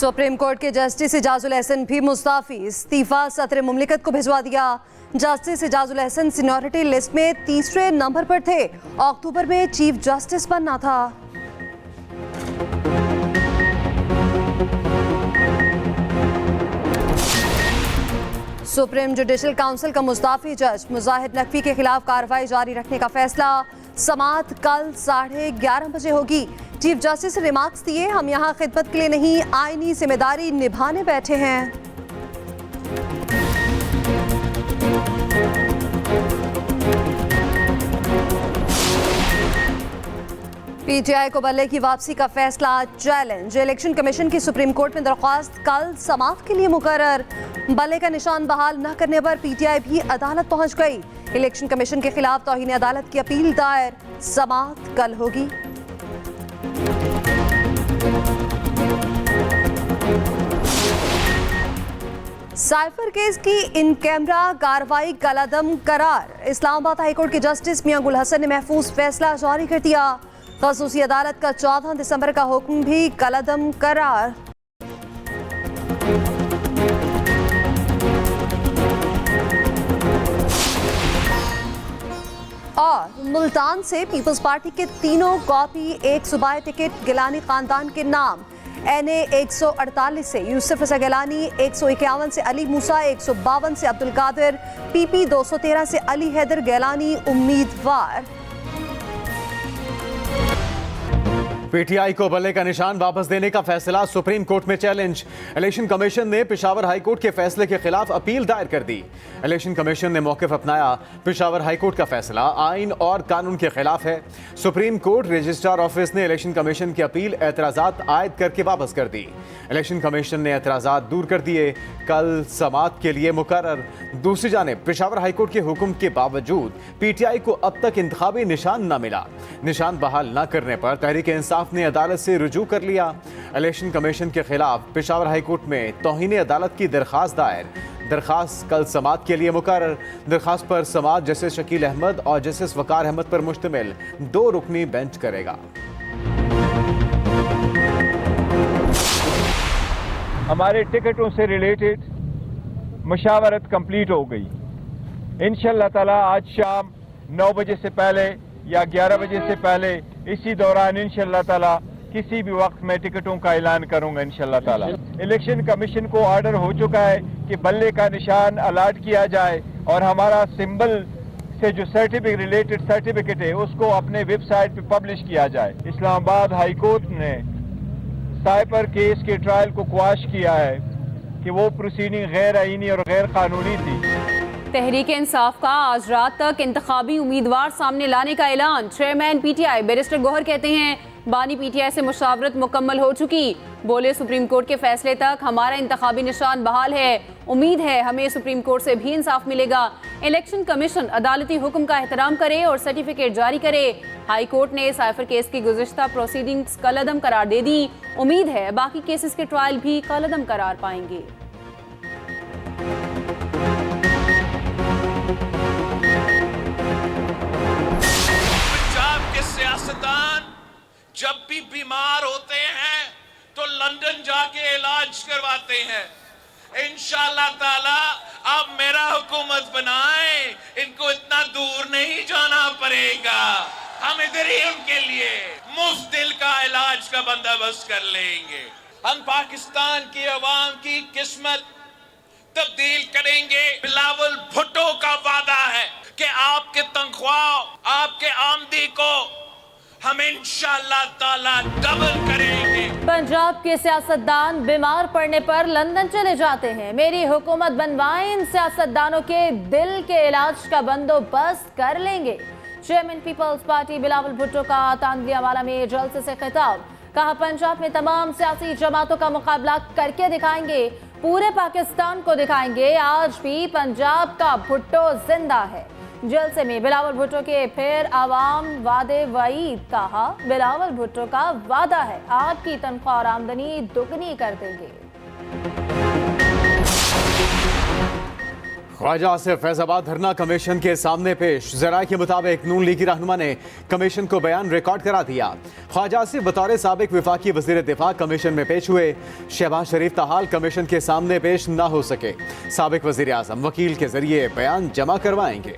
Supreme court के justice Ijazul Ahsan भी मुस्ताफी, इस्तीफा सदर मुमलिकत को भिजवा दिया। Justice Ijazul Ahsan seniority list में तीसरे नंबर पर थे। अक्टूबर में चीफ जस्टिस बनना था। सुप्रीम जुडिशल काउंसिल का मुस्ताफी जज मुजाहिद नकवी के खिलाफ कार्रवाई जारी रखने का फैसला। समाअत कल 11:30 बजे होगी। चीफ जस्टिस ने रिमार्क्स दिए, हम यहाँ खिदमत के लिए नहीं, आईनी जिम्मेदारी निभाने बैठे हैं। पीटीआई को बल्ले की वापसी का फैसला चैलेंज। इलेक्शन कमीशन की सुप्रीम कोर्ट में दरख्वास्त कल समाअत के लिए मुकर्रर। बल्ले का निशान बहाल न करने पर पीटीआई भी अदालत पहुंच गई। इलेक्शन कमीशन के खिलाफ तौहीन अदालत की अपील दायर। समाअत कल होगी। साइफर केस की इन कैमरा कार्रवाई कलअदम करार। इस्लामाबाद हाईकोर्ट के जस्टिस मियां गुल हसन ने महफूज फैसला जारी कर दिया। खसूसी अदालत का 14 दिसंबर का हुक्म भी कलअदम करार। और मुल्तान से पीपल्स पार्टी के तीनों कॉपी एक सूबाई टिकट गिलानी खानदान के नाम। NA 148 से यूसुफ रजा गिलानी, 151 से अली मूसा, 152 से अब्दुल कादिर, PP 213 से अली हैदर गिलानी उम्मीदवार। पीटीआई को बल्ले का निशान वापस देने का फैसला सुप्रीम कोर्ट में चैलेंज। इलेक्शन कमीशन ने पेशावर हाईकोर्ट के फैसले के खिलाफ अपील दायर कर दी। इलेक्शन कमीशन ने मौक़िफ़ अपनाया, पेशावर हाईकोर्ट का फैसला आइन और कानून के खिलाफ है। सुप्रीम कोर्ट रजिस्ट्रार ऑफिस ने इलेक्शन कमीशन की अपील एतराज़ात आयद करके वापस कर दी। इलेक्शन कमीशन ने एतराज़ात दूर कर दिए। कल समाअत के लिए मुकर्रर। दूसरी जानिब पेशावर हाईकोर्ट के हुक्म के बावजूद पीटीआई को अब तक इंतखाबी निशान न मिला। निशान बहाल न करने पर तहरीक इंसाफ ने अदालत से रुजू कर लिया। इलेक्शन कमीशन के खिलाफ पेशावर हाईकोर्ट में तौहीन अदालत की दरखास्त दायर। दरखास्त कल समाअत के लिए मुकर्रर। दरखास्त पर समाअत जस्टिस शकील अहमद और जस्टिस वकार अहमद पर मुश्तमिल 2 रुकनी बेंच करेगा। हमारे टिकटों से रिलेटेड मुशावरत कंप्लीट हो गई। इंशाअल्लाह ताला आज शाम 9 बजे से पहले या 11 बजे से पहले इसी दौरान इंशाअल्लाह ताला किसी भी वक्त मैं टिकटों का ऐलान करूंगा इंशाअल्लाह ताला। इलेक्शन कमीशन को ऑर्डर हो चुका है कि बल्ले का निशान अलाट किया जाए और हमारा सिंबल से जो रिलेटेड सर्टिफिकेट है उसको अपने वेबसाइट पे पब्लिश किया जाए। इस्लामाबाद हाईकोर्ट ने साइफर केस के ट्रायल को क्वाश किया है कि वो प्रोसीडिंग गैर आईनी और गैर कानूनी थी। तहरीक इंसाफ का आज रात तक इंतखाबी उम्मीदवार सामने लाने का ऐलान। चेयरमैन पीटीआई बैरिस्टर गौहर कहते हैं, बानी पीटीआई से मुशावरत मुकम्मल हो चुकी। बोले, सुप्रीम कोर्ट के फैसले तक हमारा इंतखाबी निशान बहाल है। उम्मीद है हमें सुप्रीम कोर्ट से भी इंसाफ मिलेगा। इलेक्शन कमीशन अदालती हुक्म का एहतराम करे और सर्टिफिकेट जारी करे। हाई कोर्ट ने साइफर केस की गुज़िश्ता प्रोसीडिंग्स कलअदम करार दे दी। उम्मीद है बाकी केसेस के ट्रायल भी कलअदम करार पाएंगे। सियासतदान जब भी बीमार होते हैं तो लंदन जाके इलाज करवाते हैं। इंशाअल्लाह ताला आप मेरा हुकूमत बनाएं, इनको इतना दूर नहीं जाना पड़ेगा। हम इधर ही उनके लिए मुफ्त दिल का इलाज का बंदोबस्त कर लेंगे। हम पाकिस्तान की अवाम की किस्मत तब्दील करेंगे। बिलावल भुट्टो का वादा है कि आपके तनख्वाह, आपके आमदी को हम इंशाअल्लाह ताला डबल करेंगे। पंजाब के सियासतदान बीमार पड़ने पर लंदन चले जाते हैं। मेरी हुकूमत बनवाएं, इन सियासतदानों के दिल के इलाज का बंदोबस्त कर लेंगे। Chairman peoples party Bilawal Bhutto का तांदियावाला में जलसे से खिताब। कहा, पंजाब में तमाम सियासी जमातों का मुकाबला करके दिखाएंगे, पूरे पाकिस्तान को दिखाएंगे, आज भी पंजाब का भुट्टो जिंदा है। जलसे में बिलावल भुट्टो के फिर आवाम वादे वईद। कहा, बिलावल भुट्टो का वादा है आपकी तनख्वाह और आमदनी दुगनी कर देंगे। ख्वाजा आसिफ फैजाबाद धरना कमीशन के सामने पेश। जराये के मुताबिक नून लीगी रहनुमा ने कमीशन को बयान रिकॉर्ड करा दिया। ख्वाजा आसिफ बतौर साबिक विफाकी वजीर दिफा कमीशन में पेश हुए। शहबाज शरीफ ताहाल कमीशन के सामने पेश न हो सके। साबिक वजीर आजम वकील के जरिए बयान जमा करवाएंगे।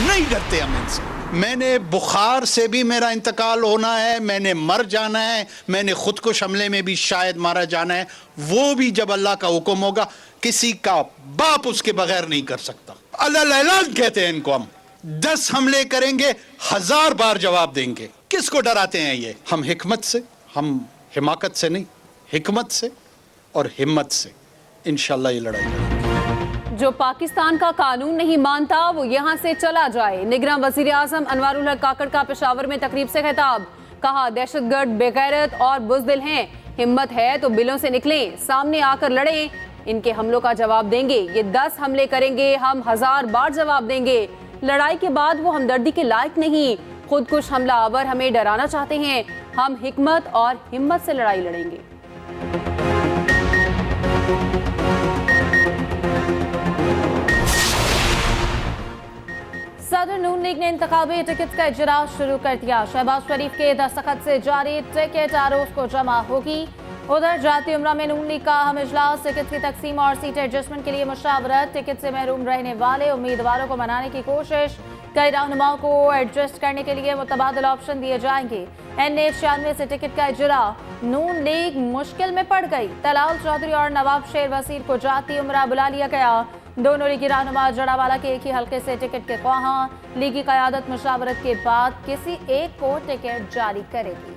नहीं डरते हम इनसे। मैंने बुखार से भी मेरा इंतकाल होना है, मैंने मर जाना है, मैंने खुदकुश हमले में भी शायद मारा जाना है, वो भी जब अल्लाह का हुक्म होगा। किसी का बाप उसके बगैर नहीं कर सकता। अल्लाह ऐलान कहते हैं इनको। हम 10 हमले करेंगे, 1000 बार जवाब देंगे। किसको डराते हैं ये? हम हिकमत से, हम हिमाकत से नहीं, हिकमत से और हिम्मत से इंशाअल्लाह ये लड़ाई करेंगे। जो पाकिस्तान का कानून नहीं मानता वो यहाँ से चला जाए। निगरान वजीर आजम अनवारुल हक काकड़ का पेशावर में तकरीब से खिताब। कहा दहशतगर्द बेगैरत और बुज़दिल हैं, हिम्मत है तो बिलों से निकलें, सामने आकर लड़ें, इनके हमलों का जवाब देंगे। ये 10 हमले करेंगे, हम 1000 बार जवाब देंगे। लड़ाई के बाद वो हमदर्दी के लायक नहीं, खुदकुश हमला आवर हमें डराना चाहते हैं। हम हिकमत और हिम्मत से लड़ाई लड़ेंगे। सदर नून लीग ने इंतखाबी टिकट का इजरात शुरू कर दिया। शहबाज शरीफ के दस्तखत से जारी टिकट आरोप को जमा होगी। उधर जाती उम्रा में नून लीग का अहम इजलास। टिकट की तकसीम और सीट एडजस्टमेंट के लिए मुशावरत। टिकट से महरूम रहने वाले उम्मीदवारों को मनाने की कोशिश। कई रहनुमाओं को एडजस्ट करने के लिए मुतबादल ऑप्शन दिए जाएंगे। NA-96 से टिकट का इजरा। नून लीग मुश्किल में पड़ गई। तलाउल चौधरी और नवाब शेर वसीर को जाती उम्रा बुला लिया गया। दोनों लीगी रहनुमा जड़ावाला के एक ही हल्के से टिकट के ख्वाहां। लीगी क़यादत मुशावरत के बाद किसी एक को टिकट जारी करेगी।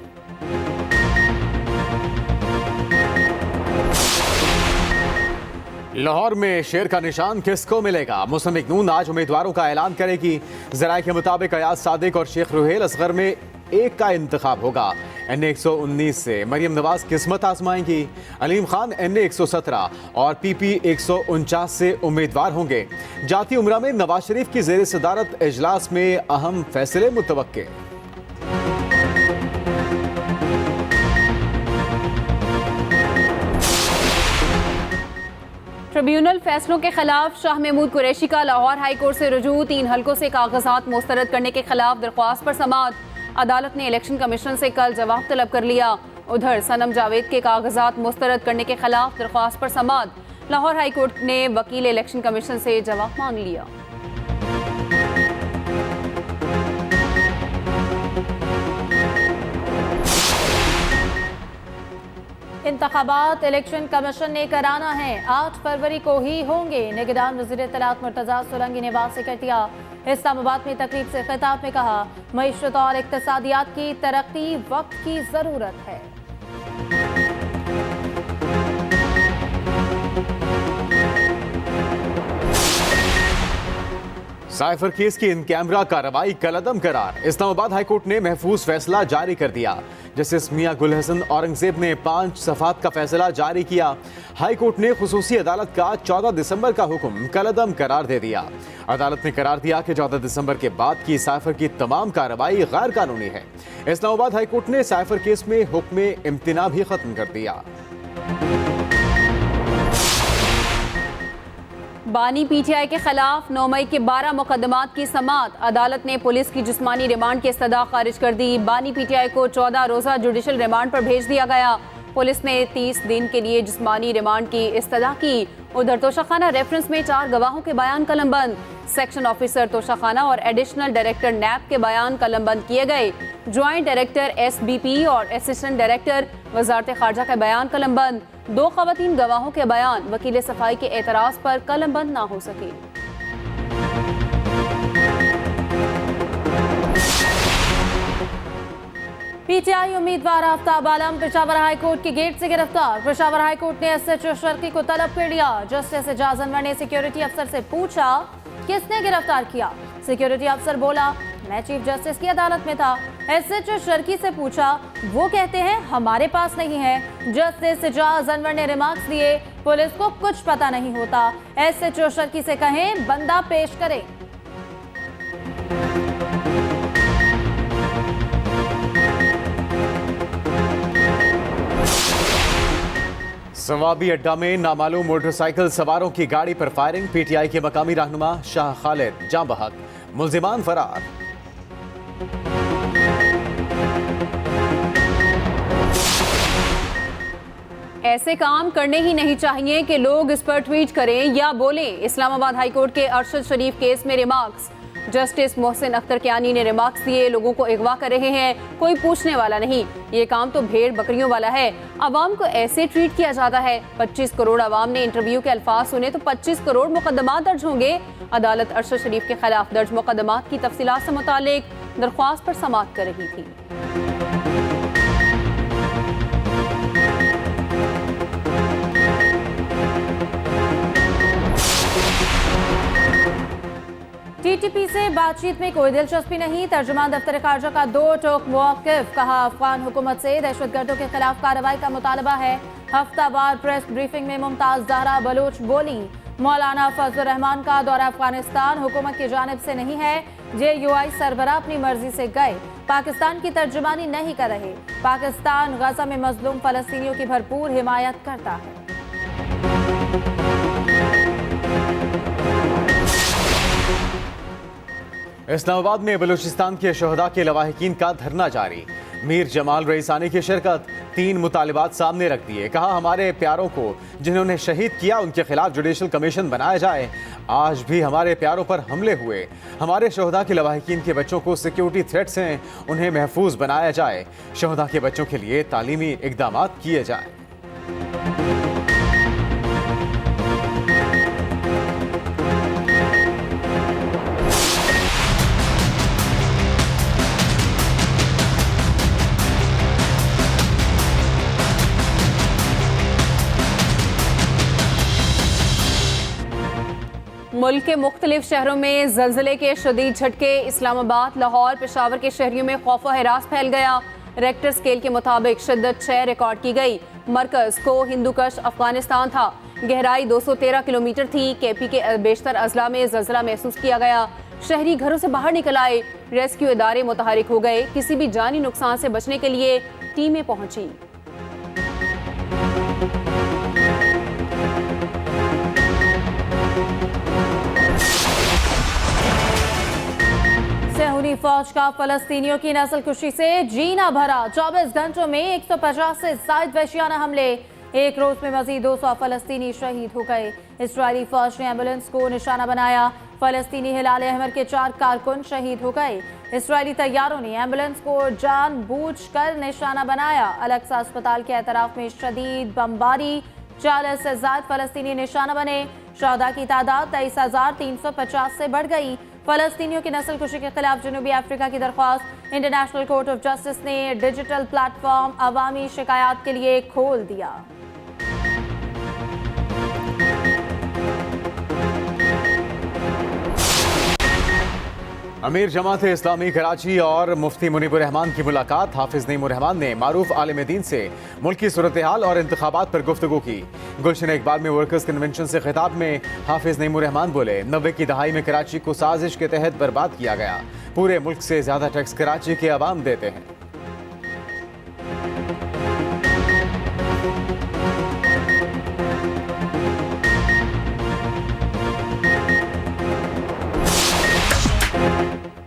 लाहौर में शेर का निशान किसको मिलेगा? मुस्लिम लीग नून आज उम्मीदवारों का ऐलान करेगी। जराये के मुताबिक अयाज सादिक और शेख रुहेल असगर में एक का इंतखाब होगा। NA-119 से मरियम नवाज किस्मत आजमाएंगी। अलीम खान NA-117 और PP 149 से उम्मीदवार होंगे। जाती उम्रा में नवाज शरीफ की जेर सदारत इजलास में अहम फैसले मुतवक्के। ट्रिब्यूनल फैसलों के खिलाफ शाह महमूद कुरैशी का लाहौर हाई कोर्ट से रुजू। 3 हलकों से कागजात मुस्तरद करने के खिलाफ दरख्वास्त पर समाअत। अदालत ने इलेक्शन कमीशन से कल जवाब तलब कर लिया। उधर सनम जावेद के कागजात मुस्तरद करने के खिलाफ दरख्वास्त पर समाअत। लाहौर हाई कोर्ट ने वकील इलेक्शन कमीशन से जवाब मांग लिया। इंतखाबात इलेक्शन कमीशन ने कराना है, 8 फरवरी को ही होंगे। निगरान वज़ीर इत्तलात मुर्तज़ा सोलंकी ने वाज़ेह कर दिया। इस्लामाबाद में तकरीब से खिताब में कहा मईशत और इक़्तिसादियात की तरक्की वक्त की ज़रूरत है। साइफर केस की इन कैमरा कार्रवाई कलअदम करार। इस्लामाबाद हाईकोर्ट ने महफूज फैसला जारी कर दिया। जस्टिस मियां गुल हसन औरंगजेब ने 5 सफ़ात का फैसला जारी किया। हाईकोर्ट ने खुसूसी अदालत का 14 दिसंबर का हुक्म कलअदम करार दे दिया। अदालत ने करार दिया कि 14 दिसंबर के बाद की साइफर की तमाम कार्रवाई गैर कानूनी है। इस्लामाबाद हाईकोर्ट ने साइफर केस में हुक्म इम्तिना भी खत्म कर दिया। बानी PTI के खिलाफ 9 मई के 12 मुकदमात की समाअत। अदालत ने पुलिस की जिस्मानी रिमांड की इस्तदा खारिज कर दी। बानी PTI को 14 रोज़ा जुडिशल रिमांड पर भेज दिया गया। पुलिस ने 30 दिन के लिए जिस्मानी रिमांड की इस्तदा की। उधर तोशाखाना रेफरेंस में 4 गवाहों के बयान कलमबंद। सेक्शन ऑफिसर तोशाखाना और एडिशनल डायरेक्टर NAP के बयान कलमबंद किए गए। ज्वाइंट डायरेक्टर SBP और असिस्टेंट डायरेक्टर वजारत खारजा का बयान कलमबंद। 2 ख़वातीन गवाहों के बयान वकील सफाई के एतराज़ पर कलमबंद ना हो सके। PTI उम्मीदवार आफ्ताब आलम पेशावर हाई कोर्ट के गेट से गिरफ्तार। पेशावर हाई कोर्ट ने SHO शर्की को तलब कर लिया। जस्टिस एजाज अनवर ने सिक्योरिटी अफसर से पूछा किसने गिरफ्तार किया। सिक्योरिटी अफसर बोला मैं चीफ जस्टिस की अदालत में था। SHO शर्की से पूछा, वो कहते हैं हमारे पास नहीं है। जस्टिस एजाज अनवर ने रिमार्क्स दिए पुलिस को कुछ पता नहीं होता। SHO शर्की से कहें बंदा पेश करें। सवाबी अड्डा में नामालूम मोटरसाइकिल सवारों की गाड़ी पर फायरिंग, पीटीआई के मकामी रहनुमा शाह खालिद जाँ बहक, मुल्जिमान फरार। ऐसे काम करने ही नहीं चाहिए कि लोग इस पर ट्वीट करें या बोलें। इस्लामाबाद हाईकोर्ट के अरशद शरीफ केस में रिमार्क्स। जस्टिस मोहसिन अख्तर कियानी ने रिमार्क्स दिए, लोगों को अगवा कर रहे हैं, कोई पूछने वाला नहीं, ये काम तो भेड़ बकरियों वाला है। अवाम को ऐसे ट्रीट किया जाता है। 25 करोड़ अवाम ने इंटरव्यू के अल्फाज सुने तो 25 करोड़ मुकदमात दर्ज होंगे। अदालत अरशद शरीफ के खिलाफ दर्ज मुकदमात की तफसीलात से मुतालिक दरख्वास्त पर समाअत कर रही थी। टीटीपी से बातचीत में कोई दिलचस्पी नहीं, तर्जुमान दफ्तर खारजा का 2 टोक मौक़िफ़। कहा, अफगान हुकूमत से दहशतगर्दों के खिलाफ कार्रवाई का मुतालबा है। हफ्तावार प्रेस ब्रीफिंग में मुमताज़ ज़हरा बलोच बोली, मौलाना फजलुर रहमान का दौरा अफगानिस्तान हुकूमत की जानिब से नहीं है, JUI सरबराह अपनी मर्जी से गए, पाकिस्तान की तर्जुमानी नहीं कर रहे। पाकिस्तान गजा में मजलूम फ़लस्तीनियों की भरपूर हिमायत करता है। इस्लामाबाद में बलूचिस्तान के शहदा के लवाहिकीन का धरना जारी। मीर जमाल रईसानी की शिरकत, 3 मुतालिबात सामने रख दिए। कहा, हमारे प्यारों को जिन्होंने शहीद किया उनके खिलाफ जुडिशल कमीशन बनाया जाए। आज भी हमारे प्यारों पर हमले हुए, हमारे शहदा के लवाहिकीन के बच्चों को सिक्योरिटी थ्रेट्स हैं, उन्हें महफूज बनाया जाए। शहदा के बच्चों के लिए तालीमी इकदाम किए जाए। मुल्क के मुख्तलिफ शहरों में ज़लज़ले के शदीद झटके। इस्लामाबाद, लाहौर, पेशावर के शहरियों में खौफ व हिरास फैल गया। रेक्टर स्केल के मुताबिक शिद्दत 6 रिकॉर्ड की गई। मरकज़ को हिंदुकश अफगानिस्तान था। गहराई 213 किलोमीटर थी। KP के बेशतर अजला में ज़लज़ला महसूस किया गया। शहरी घरों से बाहर निकल आए। रेस्क्यू इदारे मुतहरिक हो गए। किसी भी जानी नुकसान से बचने के लिए टीमें पहुंची। सहूनी फौज का फलस्तीनियों की नस्लकुशी से जीना भरा। 24 घंटों में 150 से ज़ायद वहशियाना हमले। एक रोज में मजीद 200 फलस्तीनी शहीद हो गए। इजरायली फौज ने एम्बुलेंस को निशाना बनाया। फलस्तीनी हिलाल अहमर के 4 कारकुन शहीद हो गए। इजरायली तैयारों ने एम्बुलेंस को जानबूझकर निशाना बनाया। अल-अक्सा अस्पताल के एतराफ में शदीद बमबारी। 40 से ज़ायद फलस्तीनी निशाना बने। शहदा की तादाद 23,350 से बढ़ गई। फलस्तीनियों की नस्लकुशी के खिलाफ जनूबी अफ्रीका की दरख्वास्त इंटरनेशनल कोर्ट ऑफ जस्टिस ने डिजिटल प्लेटफॉर्म अवामी शिकायत के लिए खोल दिया। अमीर जमात इस्लामी कराची और मुफ्ती मुनीबुर रहमान की मुलाकात। हाफिज नईमुर रहमान ने मारूफ आलिम दीन से मुल्क की सूरत हाल और इंतखाबात पर गुफ्तगू की। गुलशन इकबाल में वर्कर्स कन्वेंशन से खिताब में हाफिज नईमुर रहमान बोले, 90 की दहाई में कराची को साजिश के तहत बर्बाद किया गया। पूरे मुल्क से ज्यादा टैक्स कराची के अवाम देते हैं।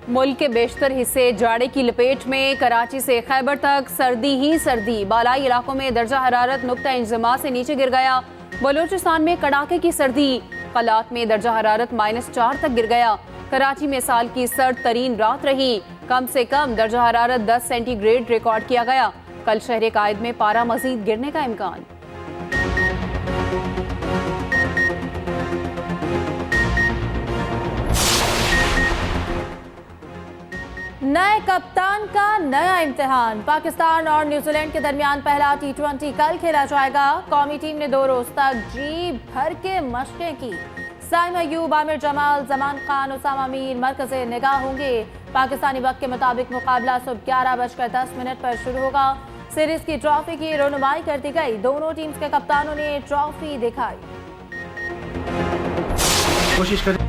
मुल्क के बेशतर हिस्से जाड़े की लपेट में। कराची से खैबर तक सर्दी ही सर्दी। बालाई इलाकों में दर्जा हरारत नुक्ता इंजमा से नीचे गिर गया। बलूचिस्तान में कड़ाके की सर्दी। कलात में दर्जा हरारत -4 तक गिर गया। कराची में साल की सर्द तरीन रात रही। कम से कम दर्जा हरारत 10 सेंटीग्रेड रिकॉर्ड किया गया। कल शहर कायद में पारा मजीद गिरने का इम्कान। नए कप्तान का नया इम्तिहान। पाकिस्तान और न्यूजीलैंड के दरमियान पहला T20 कल खेला जाएगा। कौमी टीम ने 2 रोज तक जी भर के मशकें की। साइम अयूब, आमिर जमाल, जमान खान, उसामा मीर मरकज़े निगाह होंगे। पाकिस्तानी वक्त के मुताबिक मुकाबला सुबह 11:10 पर शुरू होगा। सीरीज की ट्रॉफी की रनुमाई कर दी गई। दोनों टीम्स के कप्तानों ने ट्रॉफी दिखाई। कोशिश करें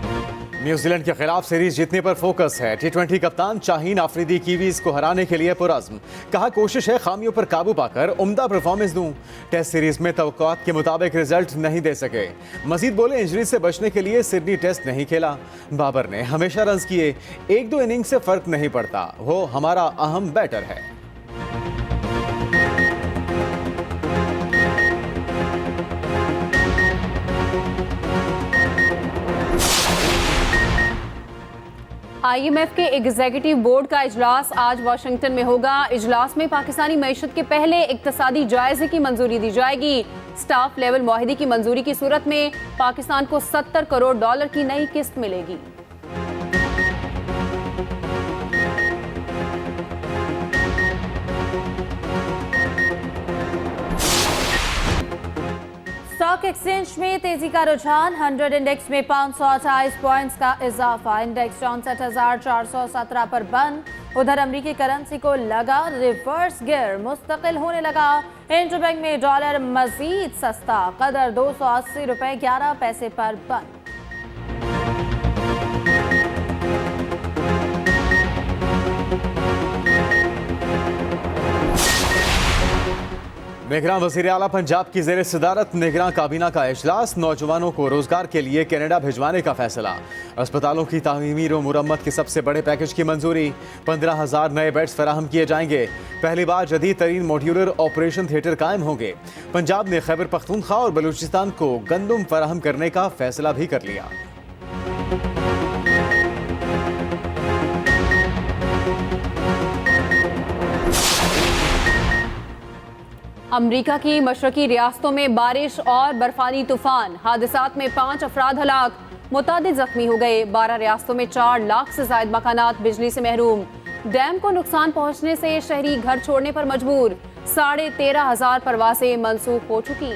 न्यूजीलैंड के खिलाफ सीरीज जीतने पर फोकस है। T20 कप्तान शाहीन आफरीदी कीवीज को हराने के लिए पुरअज़्म। कहा कोशिश है खामियों पर काबू पाकर उम्दा परफॉर्मेंस दूं। टेस्ट सीरीज में तवक्कुआत के मुताबिक रिजल्ट नहीं दे सके। मजीद बोले इंजरी से बचने के लिए सिडनी टेस्ट नहीं खेला। बाबर ने हमेशा रन्स किए, 1-2 इनिंग से फर्क नहीं पड़ता, वो हमारा अहम बैटर है। IMF के एग्जीक्यूटिव बोर्ड का इजलास आज वाशिंगटन में होगा। इजलास में पाकिस्तानी मईशत के पहले इक्तसादी जायजे की मंजूरी दी जाएगी। स्टाफ लेवल मुआहिदे की मंजूरी की सूरत में पाकिस्तान को $70 करोड़ की नई किस्त मिलेगी। स्टॉक एक्सचेंज में तेजी का रुझान, 100 इंडेक्स में 528 पॉइंट्स का इजाफा। इंडेक्स 64,417 पर बंद। उधर अमेरिकी करेंसी को लगा रिवर्स गियर, मुस्तकिल होने लगा। इंटरबैंक में डॉलर मजीद सस्ता, कदर $280.11 पर बंद। निगरान वज़ीर आला पंजाब की ज़ेर सदारत निगरान काबीना का इजलास। नौजवानों को रोजगार के लिए कनाडा भिजवाने का फैसला। अस्पतालों की तामीर और मुरम्मत के सबसे बड़े पैकेज की मंजूरी। 15,000 नए बेड्स फराहम किए जाएंगे। पहली बार जदीद तरीन मॉड्यूलर ऑपरेशन थिएटर कायम होंगे। पंजाब ने खैबर पख्तूनख्वा और बलूचिस्तान को गंदम फराहम करने का फैसला भी कर लिया। अमरीका की मशरकी रियासतों में बारिश और बर्फानी तूफान, हादसात में 5 अफराद हलाक, मुतादिद जख्मी हो गए। 12 रियासतों में 4 लाख से ज्यादा मकानात बिजली से महरूम। डैम को नुकसान पहुंचने से शहरी घर छोड़ने पर मजबूर। 13,500 परवासें मंसूख हो चुकी।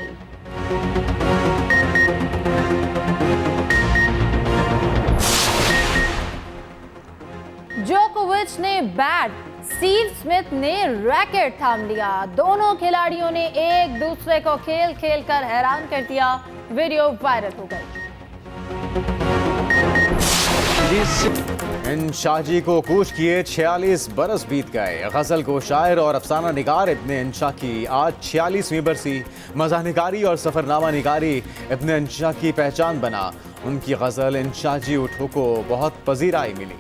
जोकोविच ने बैट, स्टीव स्मिथ ने रैकेट थाम लिया। दोनों खिलाड़ियों ने एक दूसरे को खेल खेल कर हैरान कर दिया। वीडियो वायरल हो गई। इन शाहजी को कूच किए 46 बरस बीत गए। गजल को शायर और अफसाना निगार इब्ने इंशा की आज 46वीं बरसी। मज़ाह निगारी और सफरनामा निगारी इब्ने इंशा की पहचान बना। उनकी गजल इंशाजी उठो को बहुत पजीराई मिली।